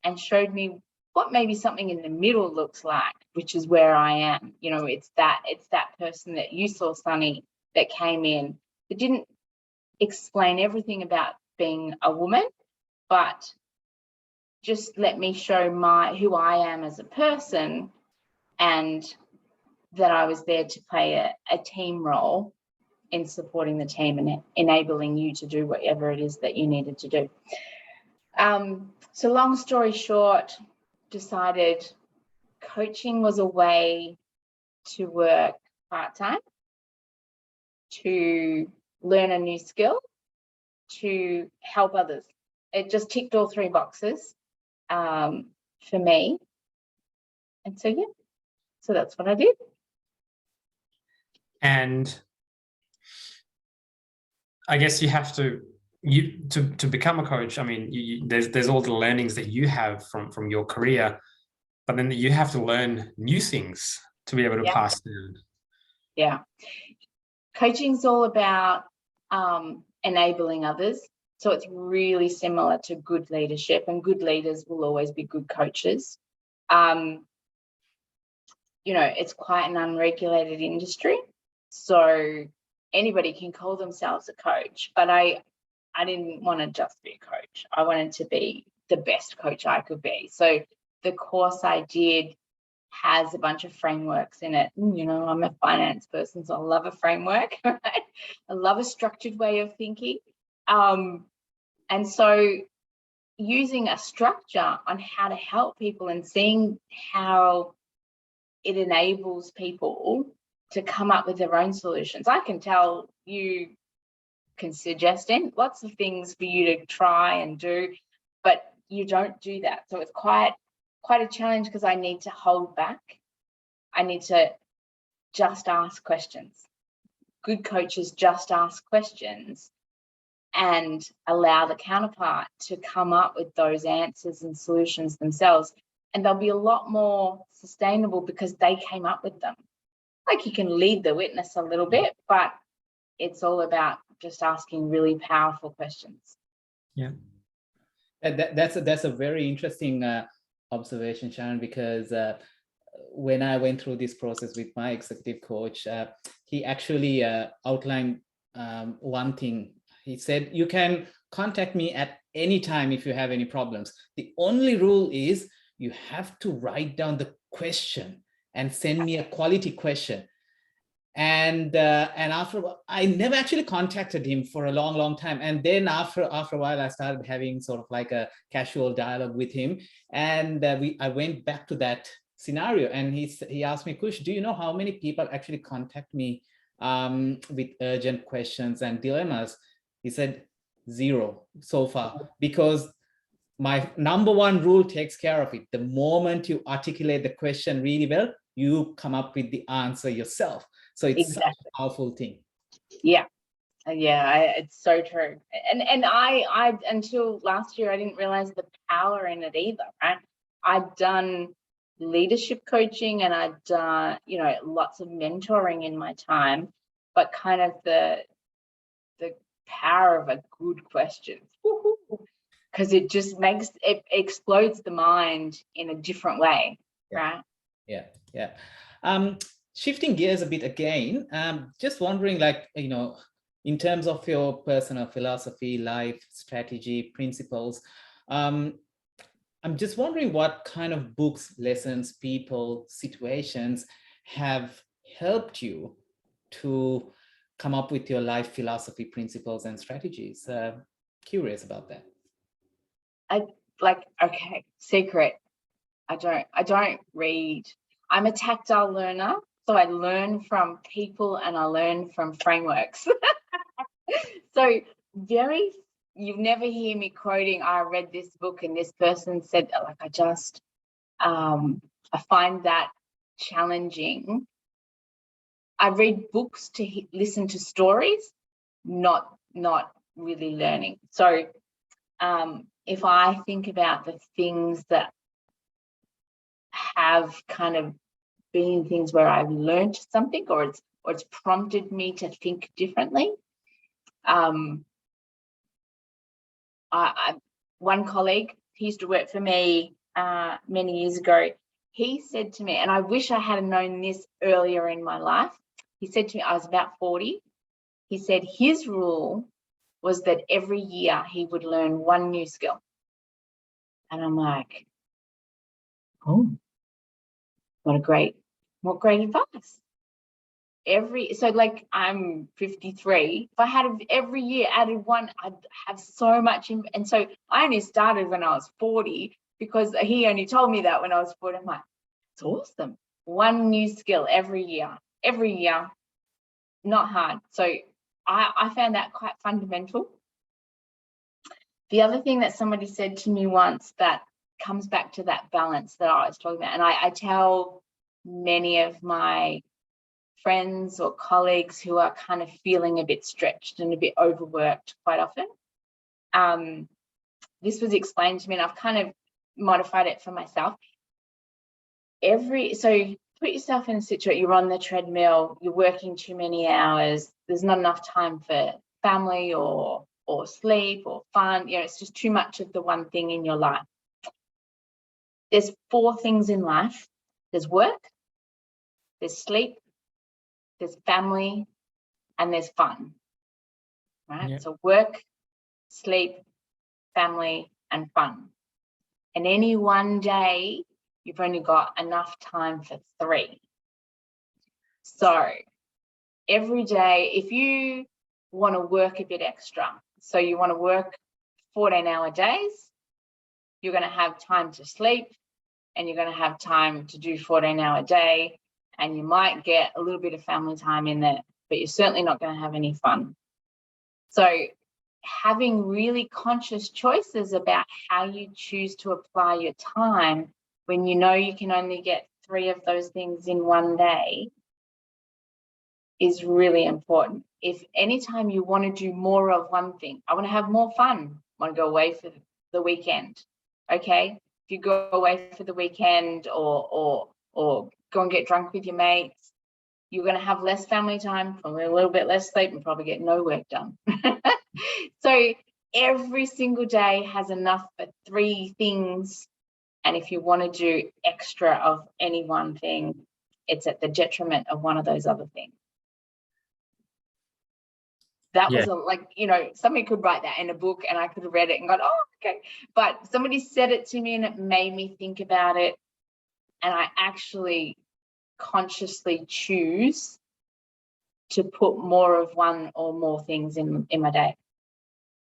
and showed me what maybe something in the middle looks like, which is where I am. It's that person that you saw, Sunny, that came in, that didn't explain everything about being a woman, but just let me show who I am as a person, and that I was there to play a team role in supporting the team and enabling you to do whatever it is that you needed to do. So long story short, decided coaching was a way to work part-time, to learn a new skill, to help others. It just ticked all three boxes for me. And so, yeah, so that's what I did. And I guess you have to become a coach. I mean, there's all the learnings that you have from your career, but then you have to learn new things to be able to pass down. Yeah. Coaching's all about enabling others. So it's really similar to good leadership, and good leaders will always be good coaches. It's quite an unregulated industry. So anybody can call themselves a coach, but I didn't want to just be a coach. I wanted to be the best coach I could be. So the course I did has a bunch of frameworks in it. I'm a finance person, so I love a framework, right? I love a structured way of thinking. And so using a structure on how to help people and seeing how it enables people to come up with their own solutions. I can tell you can suggest lots of things for you to try and do, but you don't do that. So it's quite a challenge, because I need to hold back. I need to just ask questions. Good coaches just ask questions and allow the counterpart to come up with those answers and solutions themselves. And they'll be a lot more sustainable because they came up with them. Like, you can lead the witness a little bit, but it's all about just asking really powerful questions. Yeah. That's a very interesting observation, Sharron, because when I went through this process with my executive coach, he actually outlined one thing. He said, you can contact me at any time if you have any problems. The only rule is you have to write down the question and send me a quality question. And after, I never actually contacted him for a long time. And then after a while, I started having sort of like a casual dialogue with him. And I went back to that scenario, and he asked me, Kush, do you know how many people actually contact me with urgent questions and dilemmas? He said 0 so far, because my number one rule takes care of it. The moment you articulate the question really well, you come up with the answer yourself. So it's such a powerful thing. Yeah. It's so true. And I until last year, I didn't realize the power in it either, right? I'd done leadership coaching, and I'd done, lots of mentoring in my time, but kind of the power of a good question, because it just it explodes the mind in a different way, right? Yeah. Shifting gears a bit again, just wondering, like, in terms of your personal philosophy, life strategy, principles, I'm just wondering what kind of books, lessons, people, situations have helped you to come up with your life philosophy, principles, and strategies. Curious about that. Okay, secret. I don't read. I'm a tactile learner, so I learn from people and I learn from frameworks. So you've never hear me quoting, I read this book and this person said, like, I find that challenging. I read books to listen to stories, not really learning. So if I think about the things that have kind of been things where I've learned something, or it's prompted me to think differently. One colleague, he used to work for me many years ago. He said to me, and I wish I had known this earlier in my life. He said to me, I was about 40. He said his rule was that every year he would learn one new skill. And I'm like, oh, what great advice. So like I'm 53. If I had every year added one, I'd have so much. And so I only started when I was 40 because he only told me that when I was 40. I'm like, it's awesome. One new skill every year, not hard. So I found that quite fundamental. The other thing that somebody said to me once that comes back to that balance that I was talking about, and I tell many of my friends or colleagues who are kind of feeling a bit stretched and a bit overworked quite often. This was explained to me, and I've kind of modified it for myself. So put yourself in a situation, you're on the treadmill, you're working too many hours, there's not enough time for family or sleep or fun, it's just too much of the one thing in your life. There's 4 things in life. There's work, there's sleep, there's family, and there's fun, right? Yeah. So work, sleep, family, and fun. And any one day, you've only got enough time for 3. So every day, if you want to work a bit extra, so you want to work 14-hour days, you're going to have time to sleep, and you're going to have time to do 14-hour day, and you might get a little bit of family time in there, but you're certainly not going to have any fun. So having really conscious choices about how you choose to apply your time when you know you can only get 3 of those things in one day is really important. If anytime you want to do more of one thing, I want to have more fun, I want to go away for the weekend, okay? If you go away for the weekend or go and get drunk with your mates, you're going to have less family time, probably a little bit less sleep, and probably get no work done. So every single day has enough for 3 things. And if you want to do extra of any one thing, it's at the detriment of one of those other things. That was somebody could write that in a book and I could have read it and gone, oh, okay. But somebody said it to me and it made me think about it. And I actually consciously choose to put more of one or more things in my day,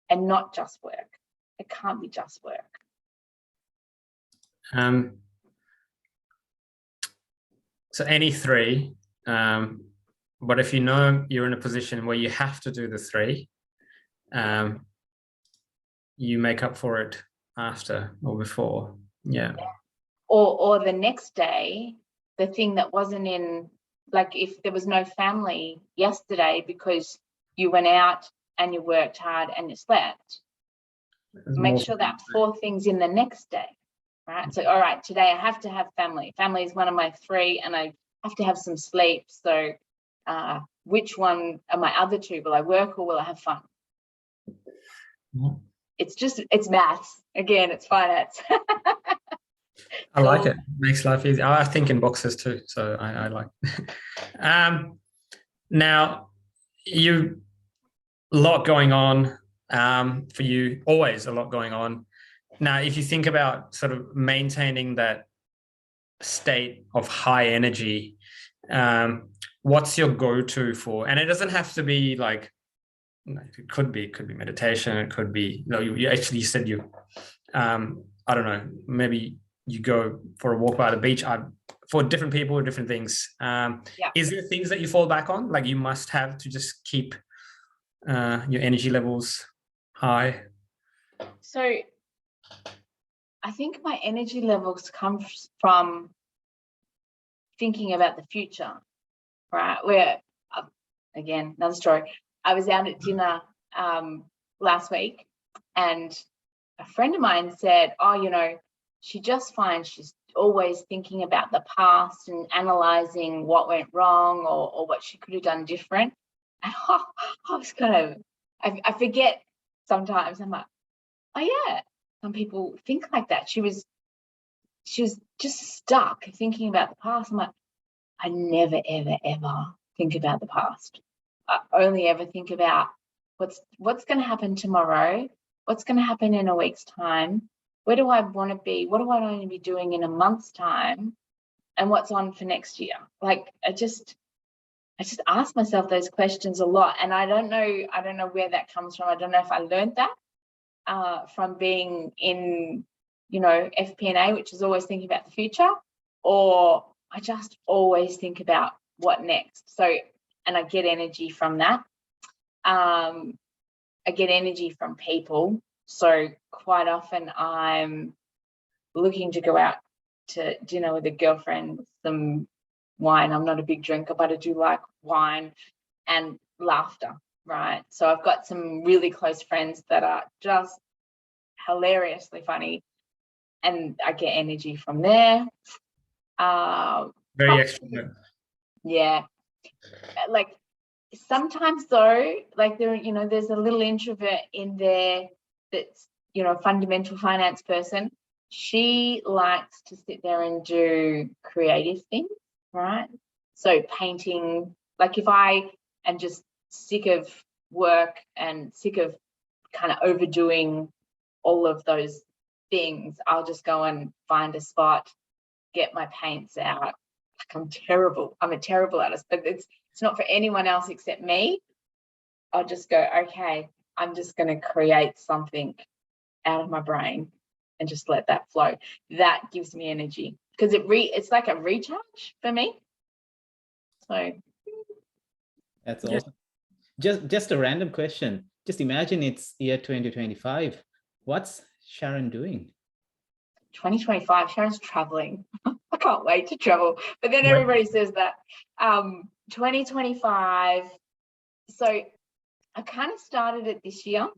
and not just work. It can't be just work. So any 3, but if you know you're in a position where you have to do the 3, you make up for it after or before. Yeah. Or the next day, the thing that wasn't in, like if there was no family yesterday because you went out and you worked hard and you slept, make sure that 4 things in the next day, right? So, all right, today I have to have family. Family is one of my 3, and I have to have some sleep. So which one are my other 2? Will I work or will I have fun? Yeah. It's maths. Again, it's finance. I like it. Makes life easy. I think in boxes too, so I like now, you a lot going on for you, always a lot going on. Now, if you think about sort of maintaining that state of high energy, what's your go-to for? And it doesn't have to be like, it could be meditation. It could be, you actually said you, I don't know, maybe you go for a walk by the beach. For different people, different things. Is there things that you fall back on, like you must have to just keep your energy levels high? So I think my energy levels come from thinking about the future, right? Where, again, another story. I was out at dinner last week, and a friend of mine said, oh, she just finds she's always thinking about the past and analysing what went wrong or what she could have done different. And I was I forget sometimes. I'm like, oh yeah, some people think like that. She was just stuck thinking about the past. I'm like, I never, ever, ever think about the past. I only ever think about what's going to happen tomorrow, what's going to happen in a week's time, where do I want to be, what do I want to be doing in a month's time, and what's on for next year. Like, I just ask myself those questions a lot, and I don't know where that comes from. I don't know if I learned that from being in, FP&A, which is always thinking about the future, or I just always think about what next. So, and I get energy from that. I get energy from people. So quite often I'm looking to go out to dinner with a girlfriend, some wine. I'm not a big drinker, but I do like wine and laughter, right? So I've got some really close friends that are just hilariously funny, and I get energy from there. Very extrovert. Yeah. Like, sometimes though, like there's a little introvert in there that's, a fundamental finance person. She likes to sit there and do creative things, right? So painting, like if I am just sick of work and sick of kind of overdoing all of those things, I'll just go and find a spot, get my paints out. Like, I'm a terrible artist, but it's not for anyone else except me. I'll just go, okay, I'm just going to create something out of my brain and just let that flow. That gives me energy because it's like a recharge for me. So that's awesome. Just a random question. Just imagine it's year 2025. What's Sharron doing? 2025, Sharon's traveling. I can't wait to travel. But then everybody says that. 2025. So I kind of started it this year,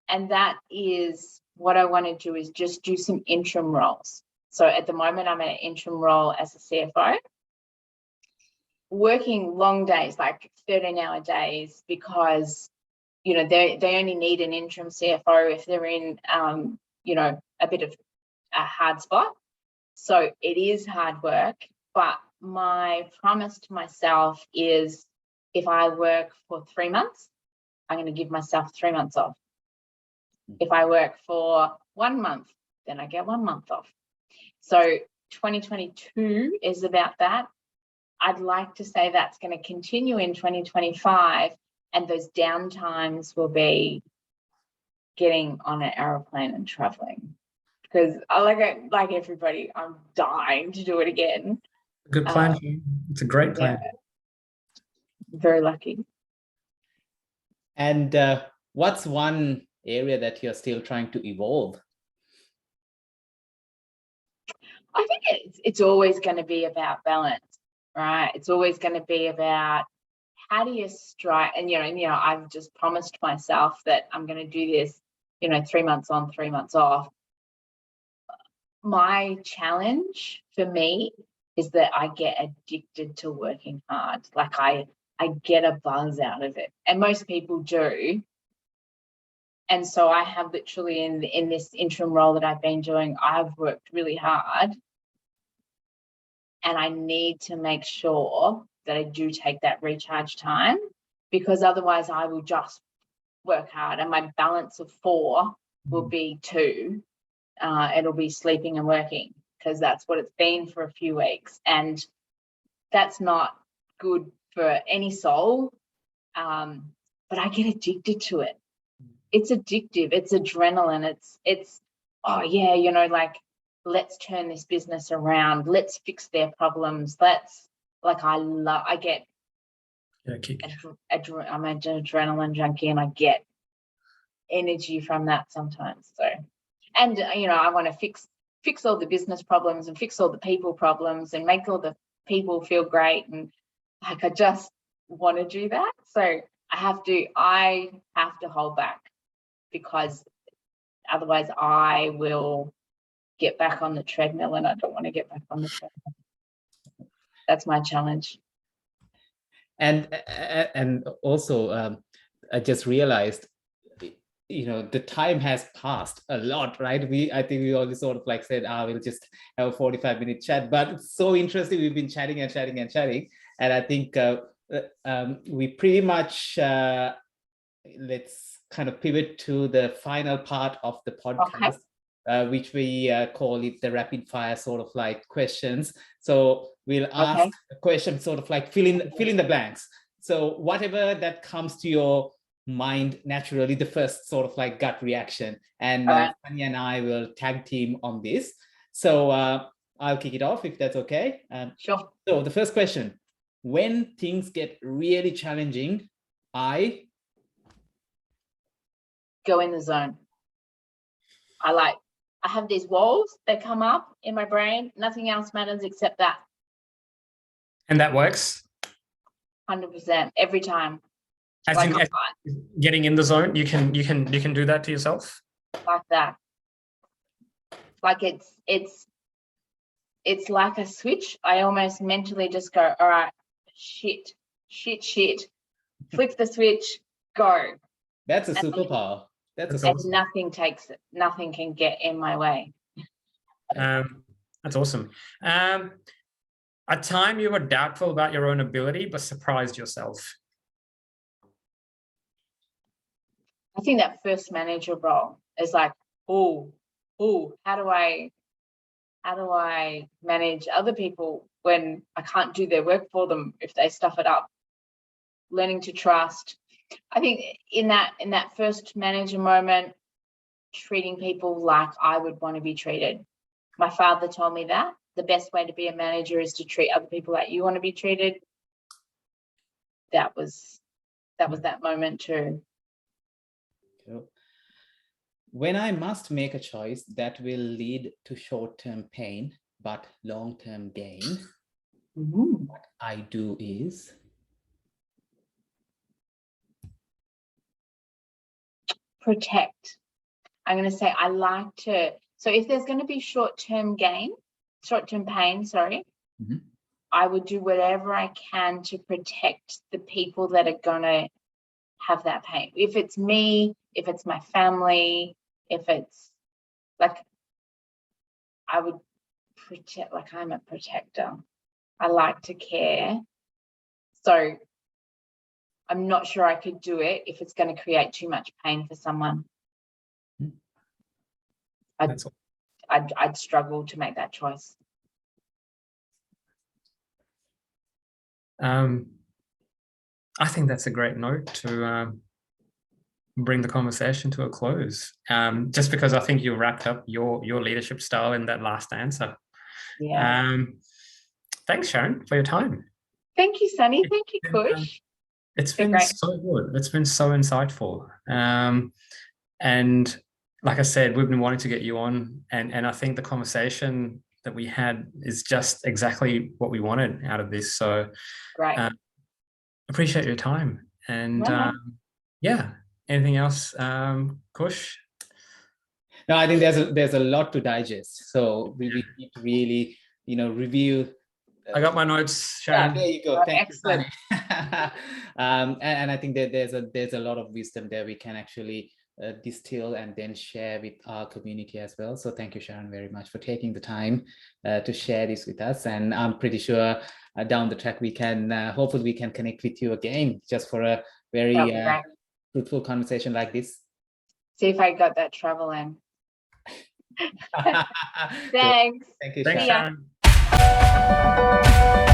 and that is what I want to do is just do some interim roles. So at the moment, I'm in an interim role as a CFO, working long days, like 13-hour days, because they only need an interim CFO if they're in a bit of a hard spot. So it is hard work, but my promise to myself is if I work for 3 months, I'm going to give myself 3 months off. If I work for 1 month, then I get 1 month off. So 2022 is about that. I'd like to say that's going to continue in 2025, and those downtimes will be getting on an aeroplane and traveling. Because I like everybody, I'm dying to do it again. Good plan. It's a great plan. Yeah. Very lucky. And what's one area that you're still trying to evolve? I think it's always going to be about balance, right? It's always going to be about how do you strike, and I've just promised myself that I'm going to do this, 3 months on, 3 months off. My challenge for me is that I get addicted to working hard. Like I get a buzz out of it, and most people do. And so I have literally in this interim role that I've been doing, I've worked really hard, and I need to make sure that I do take that recharge time, because otherwise I will just work hard and my balance of 4 will be 2. It'll be sleeping and working, because that's what it's been for a few weeks, and that's not good for any soul. But I get addicted to it. It's addictive. It's adrenaline. It's oh yeah, like, let's turn this business around. Let's fix their problems. I get I'm an adrenaline junkie, and I get energy from that sometimes. So, and I want to fix all the business problems and fix all the people problems and make all the people feel great and like I just want to do that. So I have to hold back, because otherwise I will get back on the treadmill, and I don't want to get back on the treadmill. That's my challenge. And also, I just realized, the time has passed a lot, right? I think we always sort of like said, we'll just have a 45-minute chat, but it's so interesting. We've been chatting and chatting and chatting. And I think we pretty much, let's kind of pivot to the final part of the podcast, which we call it the rapid fire sort of like questions. So we'll ask a question, sort of like fill in the blanks. So whatever that comes to your mind naturally, the first sort of like gut reaction, and Fanny and I will tag team on this. So I'll kick it off if that's okay. Sure. So the first question: when things get really challenging, I go in the zone. I have these walls that come up in my brain. Nothing else matters except that. And that works? 100% every time. As in getting in the zone, you can do that to yourself? Like that. Like it's like a switch. I almost mentally just go, all right, shit. Flick the switch, go. That's a superpower. That's awesome. Nothing can get in my way. That's awesome. A time you were doubtful about your own ability but surprised yourself? I think that first manager role is like, how do I manage other people when I can't do their work for them if they stuff it up? Learning to trust. I think in that first manager moment, treating people like I would want to be treated. My father told me that the best way to be a manager is to treat other people like you want to be treated. That was that moment too. When I must make a choice that will lead to short-term pain but long-term gain, what I do is protect. I'm going to say I like to. So if there's going to be short-term pain, I would do whatever I can to protect the people that are going to have that pain. If it's me, if it's my family, if it's like, I would protect, like I'm a protector. I like to care. So I'm not sure I could do it if it's going to create too much pain for someone. I'd struggle to make that choice. I think that's a great note to bring the conversation to a close. Just because I think you wrapped up your leadership style in that last answer. Yeah. Thanks, Sharron, for your time. Thank you, Sunny. Thank you, Kush. It's been so good. It's been so insightful. And like I said, we've been wanting to get you on, and I think the conversation that we had is just exactly what we wanted out of this. So great. Appreciate your time. And yeah, anything else, Kush? No, I think there's a lot to digest. So we need to really, review. I got my notes, Sharron. Yeah, there you go. Thank excellent. you. And I think that there's a lot of wisdom there we can actually distill and then share with our community as well. So thank you, Sharron, very much for taking the time to share this with us. And I'm pretty sure down the track we can hopefully we can connect with you again, just for a very fruitful conversation like this. See if I got that travel in. Thanks. Thank you, Thanks, Sharron. Sharron.